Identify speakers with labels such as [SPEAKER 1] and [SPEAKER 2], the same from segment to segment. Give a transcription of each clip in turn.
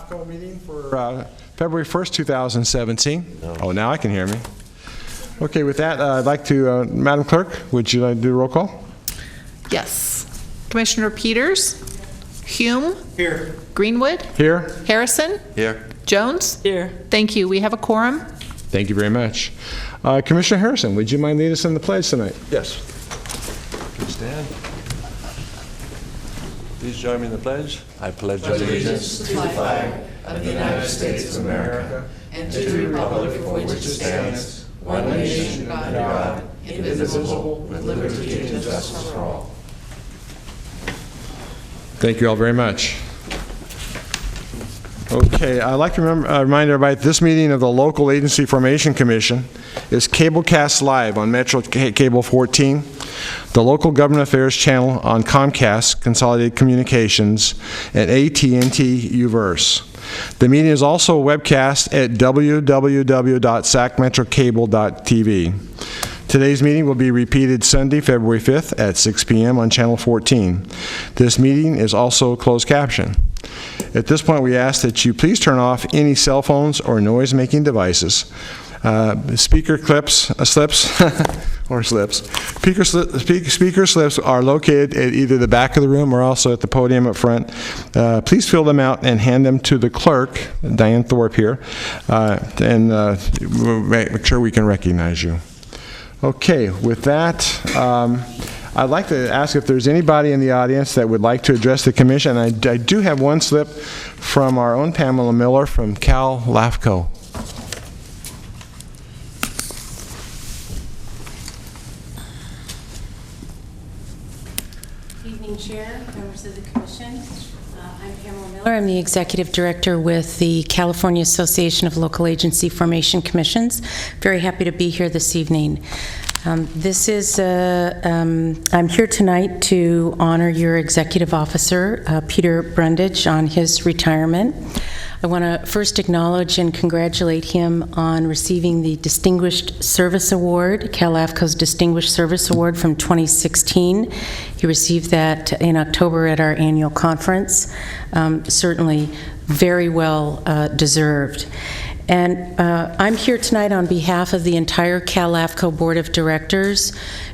[SPEAKER 1] LAFCo meeting for February 1st, 2017. Oh, now I can hear me. Okay, with that, I'd like to, Madam Clerk, would you like to do a roll call?
[SPEAKER 2] Yes. Commissioner Peters? Hume?
[SPEAKER 3] Here.
[SPEAKER 2] Greenwood?
[SPEAKER 1] Here.
[SPEAKER 2] Harrison?
[SPEAKER 3] Here.
[SPEAKER 2] Jones?
[SPEAKER 3] Here.
[SPEAKER 2] Thank you. We have a quorum.
[SPEAKER 1] Thank you very much. Commissioner Harrison, would you mind leading us in the pledge tonight?
[SPEAKER 3] Yes. Please stand. Please join me in the pledge. I pledge allegiance
[SPEAKER 4] to the flag of the United States of America and to the republic for which it stands, one nation under God, indivisible, with liberty and justice for all.
[SPEAKER 1] Thank you all very much. Okay, I'd like to remind everybody that this meeting of the Local Agency Formation Commission is cablecast live on Metro Cable 14, the Local Government Affairs channel on Comcast Consolidated Communications, and AT&T Uverse. The meeting is also webcast at www.sacmetrocable.tv. Today's meeting will be repeated Sunday, February 5th at 6 p.m. on Channel 14. This meeting is also closed caption. At this point, we ask that you please turn off any cell phones or noise-making devices. Speaker slips are located at either the back of the room or also at the podium up front. Please fill them out and hand them to the clerk, Diane Thorpe here, and we'll make sure we can recognize you. Okay, with that, I'd like to ask if there's anybody in the audience that would like to address the commission. I do have one slip from our own Pamela Miller from LAFCo.
[SPEAKER 5] Evening, Chair, members of the Commission. I'm Pamela Miller. I'm the Executive Director with the California Association of Local Agency Formation Commissions. Very happy to be here this evening. I'm here tonight to honor your Executive Officer, Peter Brundage, on his retirement. I want to first acknowledge and congratulate him on receiving the Distinguished Service Award, LAFCo's Distinguished Service Award from 2016. He received that in October at our annual conference. Certainly very well deserved. And I'm here tonight on behalf of the entire LAFCo Board of Directors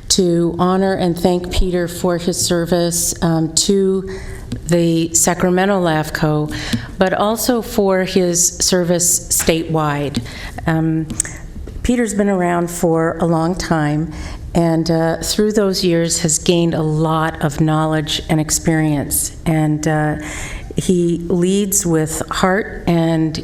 [SPEAKER 5] to honor and thank Peter for his service to the Sacramento LAFCo, but also for his service statewide. Peter's been around for a long time, and through those years has gained a lot of knowledge and experience. And he leads with heart and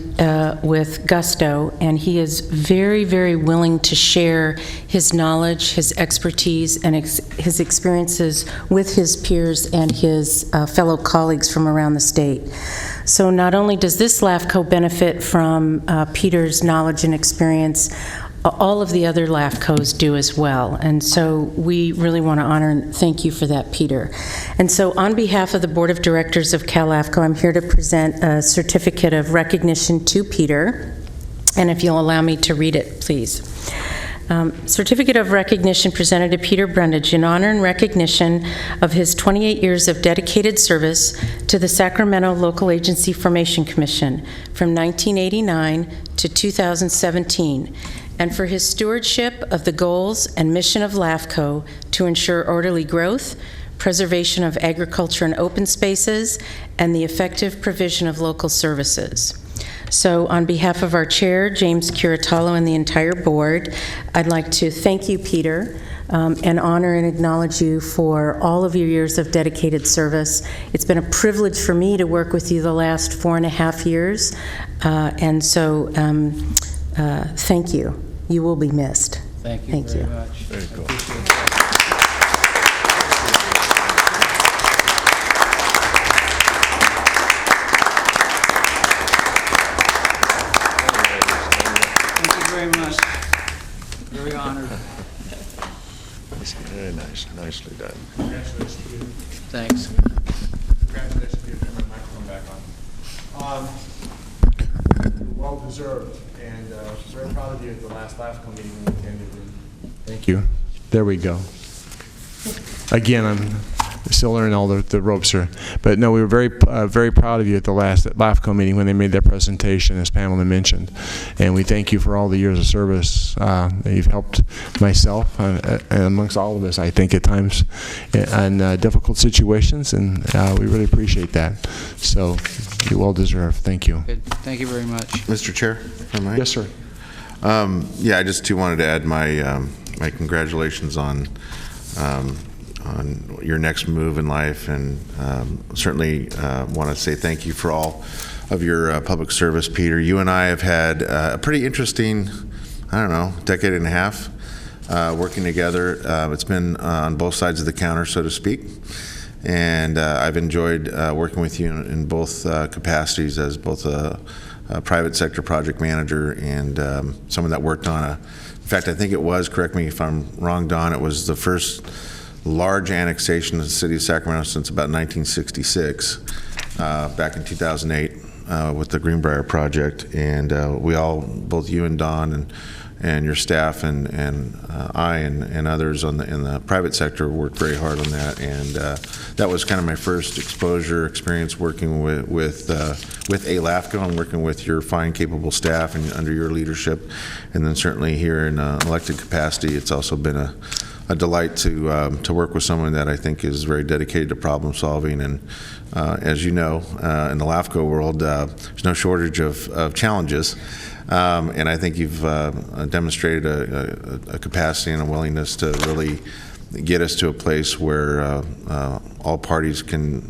[SPEAKER 5] with gusto, and he is very, very willing to share his knowledge, his expertise, and his experiences with his peers and his fellow colleagues from around the state. So not only does this LAFCo benefit from Peter's knowledge and experience, all of the other LAFCos do as well. And so we really want to honor and thank you for that, Peter. And so on behalf of the Board of Directors of LAFCo, I'm here to present a certificate of recognition to Peter. And if you'll allow me to read it, please. Certificate of recognition presented to Peter Brundage in honor and recognition of his 28 years of dedicated service to the Sacramento Local Agency Formation Commission from 1989 to 2017, and for his stewardship of the goals and mission of LAFCo to ensure orderly growth, preservation of agriculture and open spaces, and the effective provision of local services. So on behalf of our chair, James Curatolo, and the entire board, I'd like to thank you, Peter, and honor and acknowledge you for all of your years of dedicated service. It's been a privilege for me to work with you the last 4.5 years, and so thank you. You will be missed.
[SPEAKER 6] Thank you very much.
[SPEAKER 3] Very cool.
[SPEAKER 6] Thank you very much. Very honored.
[SPEAKER 3] Very nice. Nicely done.
[SPEAKER 1] Congratulations, Peter.
[SPEAKER 6] Thanks.
[SPEAKER 1] Congratulations, Peter. Turn my microphone back on. Well deserved, and very proud of you at the last LAFCo meeting we attended. Thank you. There we go. Again, still learning all the ropes here. But no, we were very proud of you at the last LAFCo meeting when they made their presentation, as Pamela mentioned. And we thank you for all the years of service that you've helped myself and amongst all of us, I think, at times in difficult situations, and we really appreciate that. So you well deserved. Thank you.
[SPEAKER 6] Good. Thank you very much.
[SPEAKER 7] Mr. Chair, if I might?
[SPEAKER 1] Yes, sir.
[SPEAKER 7] Yeah, I just too wanted to add my my congratulations on your next move in life, and certainly want to say thank you for all of your public service, Peter. You and I have had a pretty interesting, I don't know, decade and a half working together. It's been on both sides of the counter, so to speak. And I've enjoyed working with you in both capacities as both a private sector project manager and someone that worked on in fact, I think it was, correct me if I'm wrong, Don, it was the first large annexation of the city of Sacramento since about 1966, back in 2008 with the Greenbrier project. And we all, both you and Don and your staff and I and others in the private sector worked very hard on that, and that was kind of my first experience working with a LAFCo and working with your fine, capable staff and under your leadership. And then certainly here in an elected capacity, it's also been a delight to work with someone that I think is very dedicated to problem solving. And as you know, in the LAFCo world, there's no shortage of challenges. And I think you've demonstrated a capacity and a willingness to really get us to a place where all parties can,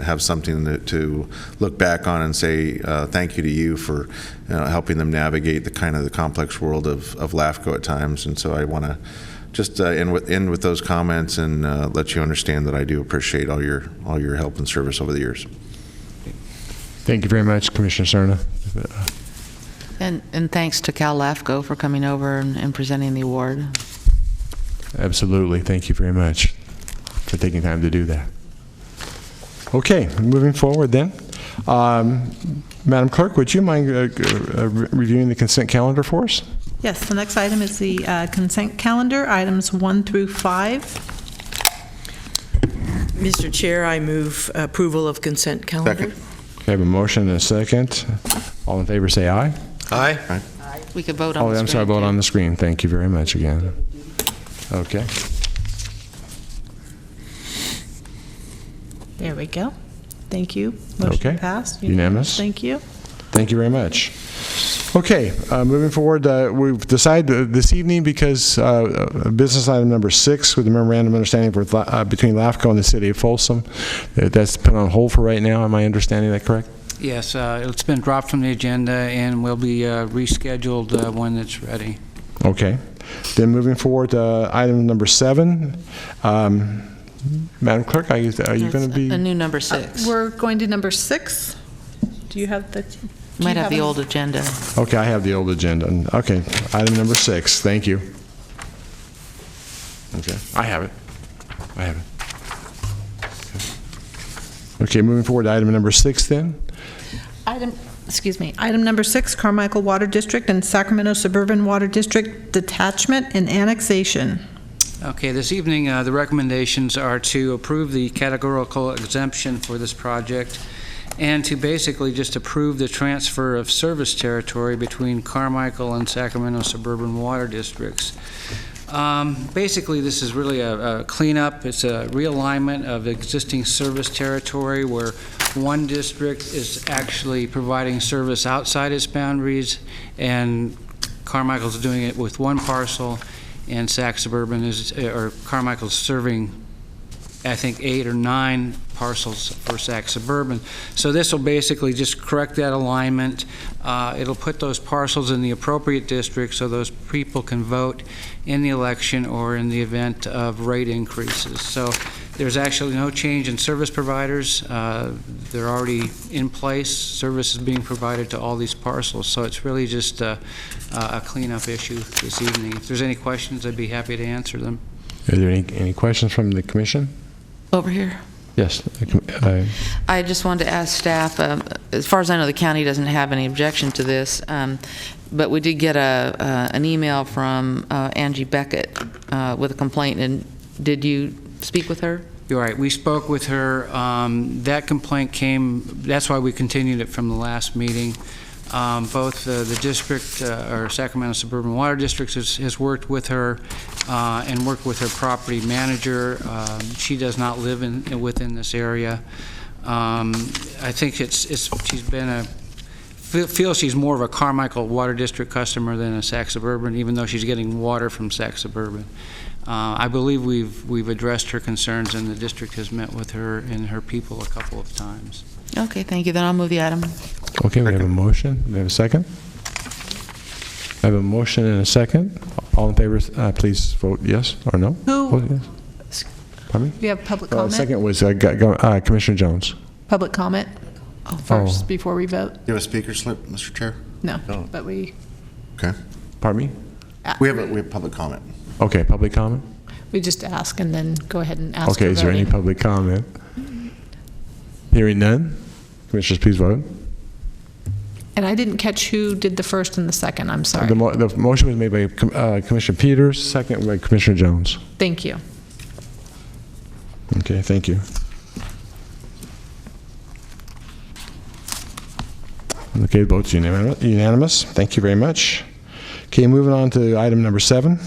[SPEAKER 7] have something to look back on and say thank you to you for helping them navigate the complex world of LAFCo at times. And so I want to just end with those comments and let you understand that I do appreciate all your help and service over the years.
[SPEAKER 1] Thank you very much, Commissioner Serna.
[SPEAKER 4] And thanks to Cal LAFCo for coming over and presenting the award.
[SPEAKER 1] Absolutely. Thank you very much for taking time to do that. Okay, moving forward then. Madam Clerk, would you mind reviewing the consent calendar for us?
[SPEAKER 2] Yes, the next item is the consent calendar, items 1 through 5.
[SPEAKER 8] Mr. Chair, I move approval of consent calendar.
[SPEAKER 7] Second.
[SPEAKER 1] Okay, I have a motion and a second. All in favor say aye.
[SPEAKER 3] Aye.
[SPEAKER 4] We could vote on the
[SPEAKER 1] I'm sorry,
[SPEAKER 4] screen,
[SPEAKER 1] vote
[SPEAKER 4] too.
[SPEAKER 1] on the screen. Thank you very much again. Okay.
[SPEAKER 2] There we go. Thank you. Motion
[SPEAKER 1] Okay.
[SPEAKER 2] passed.
[SPEAKER 1] Unanimous.
[SPEAKER 2] Thank you.
[SPEAKER 1] Thank you very much. Okay, moving forward, we've decided this evening, because business item number 6 with the memorandum of understanding between LAFCo and the city of Folsom, that's put on hold for right now. Am I understanding that correct?
[SPEAKER 6] Yes, it's been dropped from the agenda and will be rescheduled when it's ready.
[SPEAKER 1] Okay. Then moving forward to item number 7. Madam Clerk, are you going to be?
[SPEAKER 4] A new number 6.
[SPEAKER 2] We're going to number 6. Do you have the?
[SPEAKER 4] Might have the old agenda.
[SPEAKER 1] Okay, I have the old agenda. Okay, item number 6. Thank you. Okay, I have it. Okay, moving forward to item number 6 then.
[SPEAKER 2] Item number 6, Carmichael Water District and Sacramento Suburban Water District detachment and annexation.
[SPEAKER 6] Okay, this evening the recommendations are to approve the categorical exemption for this project and to basically just approve the transfer of service territory between Carmichael and Sacramento Suburban Water Districts. Basically, this is really a cleanup. It's a realignment of existing service territory where one district is actually providing service outside its boundaries, and Carmichael's doing it with one parcel, and Sac Suburban Carmichael's serving, I think, 8 or 9 parcels for Sac Suburban. So this will basically just correct that alignment. It'll put those parcels in the appropriate district so those people can vote in the election or in the event of rate increases. So there's actually no change in service providers. They're already in place. Service is being provided to all these parcels. So it's really just a cleanup issue this evening. If there's any questions, I'd be happy to answer them.
[SPEAKER 1] Are there any questions from the commission?
[SPEAKER 4] Over here.
[SPEAKER 1] Yes.
[SPEAKER 4] I just wanted to ask staff, as far as I know, the county doesn't have any objection to this, but we did get an email from Angie Beckett with a complaint, and did you speak with her?
[SPEAKER 6] You're right. We spoke with her. That complaint came, that's why we continued it from the last meeting. Both the district, or Sacramento Suburban Water District has worked with her and worked with her property manager. She does not live within this area. I think she's been feels she's more of a Carmichael Water District customer than a Sac Suburban, even though she's getting water from Sac Suburban. I believe we've addressed her concerns, and the district has met with her and her people a couple of times.
[SPEAKER 4] Okay, thank you. Then I'll move the item.
[SPEAKER 1] Okay, we have a motion. We have a second. I have a motion and a second. All in favor, please vote yes or no.
[SPEAKER 2] Who-
[SPEAKER 1] Vote yes. Pardon me?
[SPEAKER 2] We have public comment?
[SPEAKER 1] Second was Commissioner Jones.
[SPEAKER 2] Public comment first, before we vote?
[SPEAKER 7] You have a speaker slip, Mr. Chair?
[SPEAKER 2] No,
[SPEAKER 3] No.
[SPEAKER 2] but we
[SPEAKER 7] Okay.
[SPEAKER 1] Pardon me?
[SPEAKER 7] We have public comment.
[SPEAKER 1] Okay, public comment?
[SPEAKER 2] just ask and then go ahead and ask
[SPEAKER 1] Okay,
[SPEAKER 2] for
[SPEAKER 1] is there any
[SPEAKER 2] voting.
[SPEAKER 1] public comment? Hearing none. Commissioners, please vote.
[SPEAKER 2] And I didn't catch who did the first and the second, I'm sorry.
[SPEAKER 1] The motion was made by Commissioner Peters, second by Commissioner Jones.
[SPEAKER 2] Thank you.
[SPEAKER 1] Okay, thank you. Okay, votes unanimous. Thank you very much. Okay, moving on to item number 7.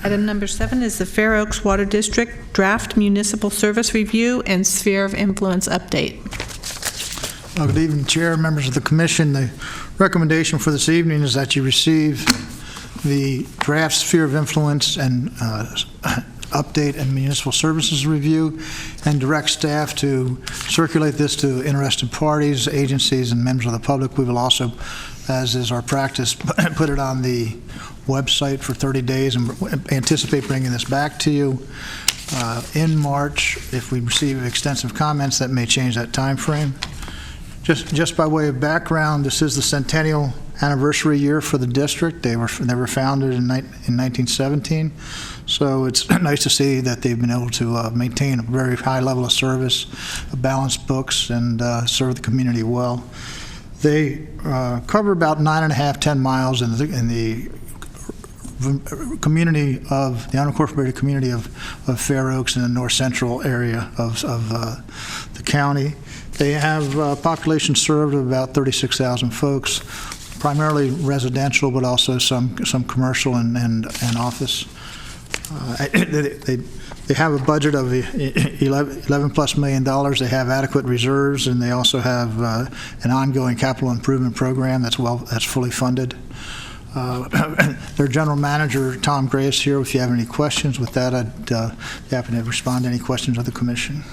[SPEAKER 2] Item number 7 is the Fair Oaks Water District Draft Municipal Service Review and Sphere of Influence Update.
[SPEAKER 9] Well, good evening, Chair, members of the Commission. The recommendation for this evening is that you receive the draft Sphere of Influence and Update and Municipal Services Review and direct staff to circulate this to interested parties, agencies, and members of the public. We will also, as is our practice, put it on the website for 30 days and anticipate bringing this back to you in March. If we receive extensive comments, that may change that time frame. Just by way of background, this is the centennial anniversary year for the district. They were founded in 1917, so it's nice to see that they've been able to maintain a very high level of service, balanced books, and serve the community well. They cover about 9.5, 10 miles in the community of the unincorporated community of Fair Oaks in the north central area of the county. They have a population served of about 36,000 folks, primarily residential, but also some commercial and office. They have a budget of $11+ million. They have adequate reserves, and they also have an ongoing capital improvement program that's fully funded. Their general manager, Tom Gray, is here if you have any questions. With that, I'd be happy to respond to any questions of the Commission.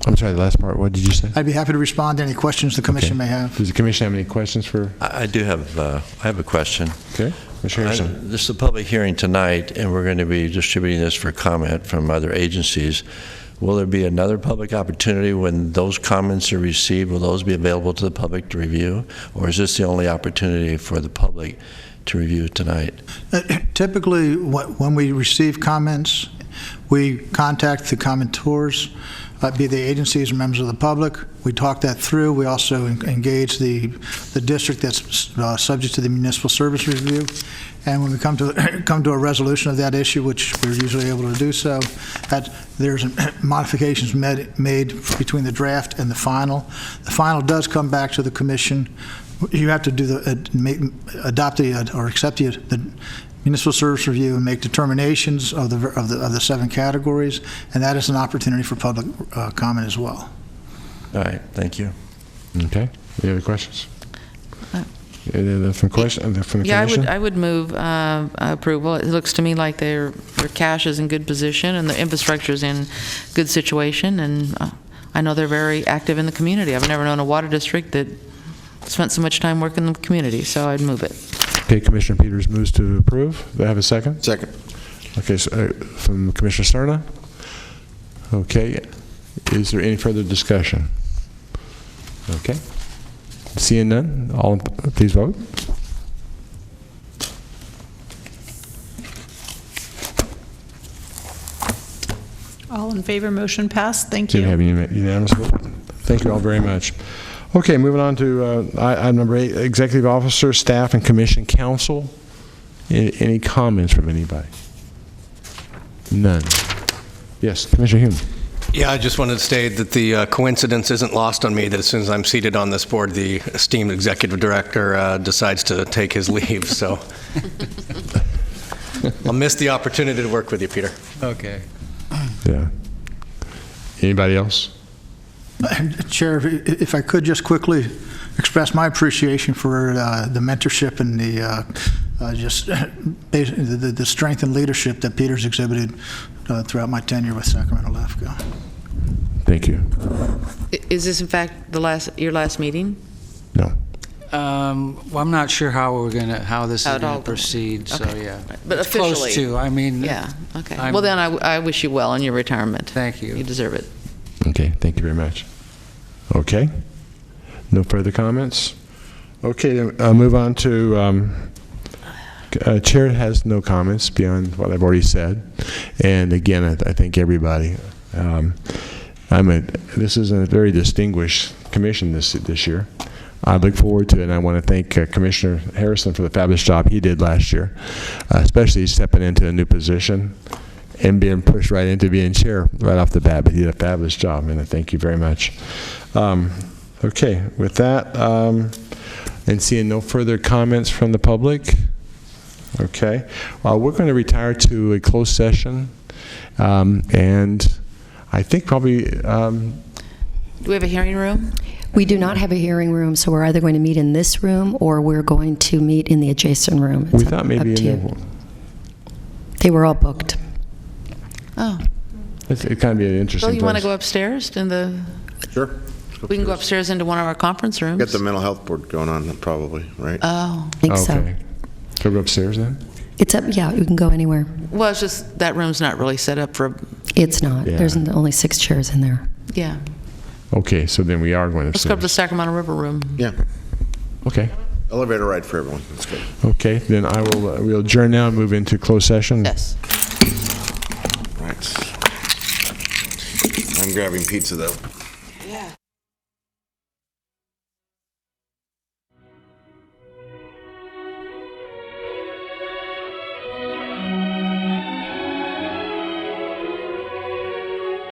[SPEAKER 1] I'm sorry, the last part, what did you say?
[SPEAKER 9] I'd be happy to respond to any questions the Commission may have.
[SPEAKER 1] Does the Commission have any questions for?
[SPEAKER 3] I do have, I have a question.
[SPEAKER 1] Okay, Commissioner Harrison.
[SPEAKER 3] This is a public hearing tonight, and we're going to be distributing this for comment from other agencies. Will there be another public opportunity when those comments are received? Will those be available to the public to review? Or is this the only opportunity for the public to review tonight?
[SPEAKER 9] Typically, when we receive comments, we contact the commentors, be they agencies or members of the public. We talk that through. We also engage the district that's subject to the municipal service review. And when we come to a resolution of that issue, which we're usually able to do so, there's modifications made between the draft and the final. The final does come back to the Commission. You have to adopt or accept the municipal service review and make determinations of the 7 categories, and that is an opportunity for public comment as well.
[SPEAKER 3] All right, thank you.
[SPEAKER 1] Okay, any other questions? From the Commission?
[SPEAKER 4] Yeah, I would move approval. It looks to me like their cash is in good position and the infrastructure is in good situation, and I know they're very active in the community. I've never known a water district that spent so much time working in the community, so I'd move it.
[SPEAKER 1] Okay, Commissioner Peters moves to approve. Do I have a second?
[SPEAKER 7] Second.
[SPEAKER 1] Okay, so, from Commissioner Serna. Okay, is there any further discussion? Okay. Seeing none, please vote.
[SPEAKER 2] All in favor, motion passed. Thank
[SPEAKER 1] Do you
[SPEAKER 2] you.
[SPEAKER 1] have unanimous vote? Thank you all very much. Okay, moving on to item number 8, Executive Officer, Staff, and Commission Council. Any comments from anybody? None. Yes, Commissioner Hume.
[SPEAKER 10] Yeah, I just wanted to state that the coincidence isn't lost on me that as soon as I'm seated on this board, the esteemed executive director decides to take his leave, so I'll miss the opportunity to work with you, Peter.
[SPEAKER 6] Okay.
[SPEAKER 1] Yeah. Anybody else?
[SPEAKER 9] Chair, if I could just quickly express my appreciation for the mentorship and the strength and leadership that Peter's exhibited throughout my tenure with Sacramento LAFCo.
[SPEAKER 1] Thank you.
[SPEAKER 4] Is this in fact your last meeting?
[SPEAKER 1] No.
[SPEAKER 6] Well, I'm not sure how this
[SPEAKER 4] How
[SPEAKER 6] is
[SPEAKER 4] it
[SPEAKER 6] going
[SPEAKER 4] all
[SPEAKER 6] to proceed, so
[SPEAKER 4] okay.
[SPEAKER 6] yeah.
[SPEAKER 4] But
[SPEAKER 6] It's
[SPEAKER 4] officially.
[SPEAKER 6] close to, I mean.
[SPEAKER 4] Yeah, okay.
[SPEAKER 6] I'm-
[SPEAKER 4] Well, then I wish you well in your retirement.
[SPEAKER 6] Thank you.
[SPEAKER 4] You deserve it.
[SPEAKER 1] Okay, thank you very much. Okay. No further comments? Okay, then I'll move on to, Chair has no comments beyond what I've already said. And again, I thank everybody. This is a very distinguished commission this year. I look forward to it, and I want to thank Commissioner Harrison for the fabulous job he did last year, especially stepping into a new position and being pushed right into being chair right off the bat. But he did a fabulous job, and I thank you very much. Okay, with that, and seeing no further comments from the public, okay, we're going to retire to a closed session, and I think probably...
[SPEAKER 4] Do we have a hearing room?
[SPEAKER 11] We do not have a hearing room, so we're either going to meet in this room or we're going to meet in the adjacent room.
[SPEAKER 1] we
[SPEAKER 11] It's
[SPEAKER 1] thought
[SPEAKER 11] up
[SPEAKER 1] maybe
[SPEAKER 11] to
[SPEAKER 1] in
[SPEAKER 11] you.
[SPEAKER 1] the...
[SPEAKER 11] They were all booked.
[SPEAKER 4] Oh.
[SPEAKER 1] It kind of be an interesting
[SPEAKER 4] Bill, you want to
[SPEAKER 1] place.
[SPEAKER 4] go upstairs in the...
[SPEAKER 7] Sure.
[SPEAKER 4] We can go upstairs into one of our conference rooms.
[SPEAKER 7] Got the mental health board going on, probably, right?
[SPEAKER 4] Oh.
[SPEAKER 11] I think so.
[SPEAKER 1] Okay. So go upstairs then?
[SPEAKER 11] It's up, yeah, you can go anywhere.
[SPEAKER 4] Well, it's just that room's not really set up for...
[SPEAKER 11] It's not.
[SPEAKER 1] Yeah.
[SPEAKER 11] There's only 6 chairs in there.
[SPEAKER 4] Yeah.
[SPEAKER 1] Okay, so then we are going
[SPEAKER 4] Let's go up to the
[SPEAKER 1] upstairs.
[SPEAKER 4] Sacramento River room.
[SPEAKER 7] Yeah.
[SPEAKER 1] Okay.
[SPEAKER 7] Elevator ride for everyone. That's good.
[SPEAKER 1] Okay, then I will, we'll adjourn now and move into closed session.
[SPEAKER 4] Yes.
[SPEAKER 7] Right. I'm grabbing pizza, though.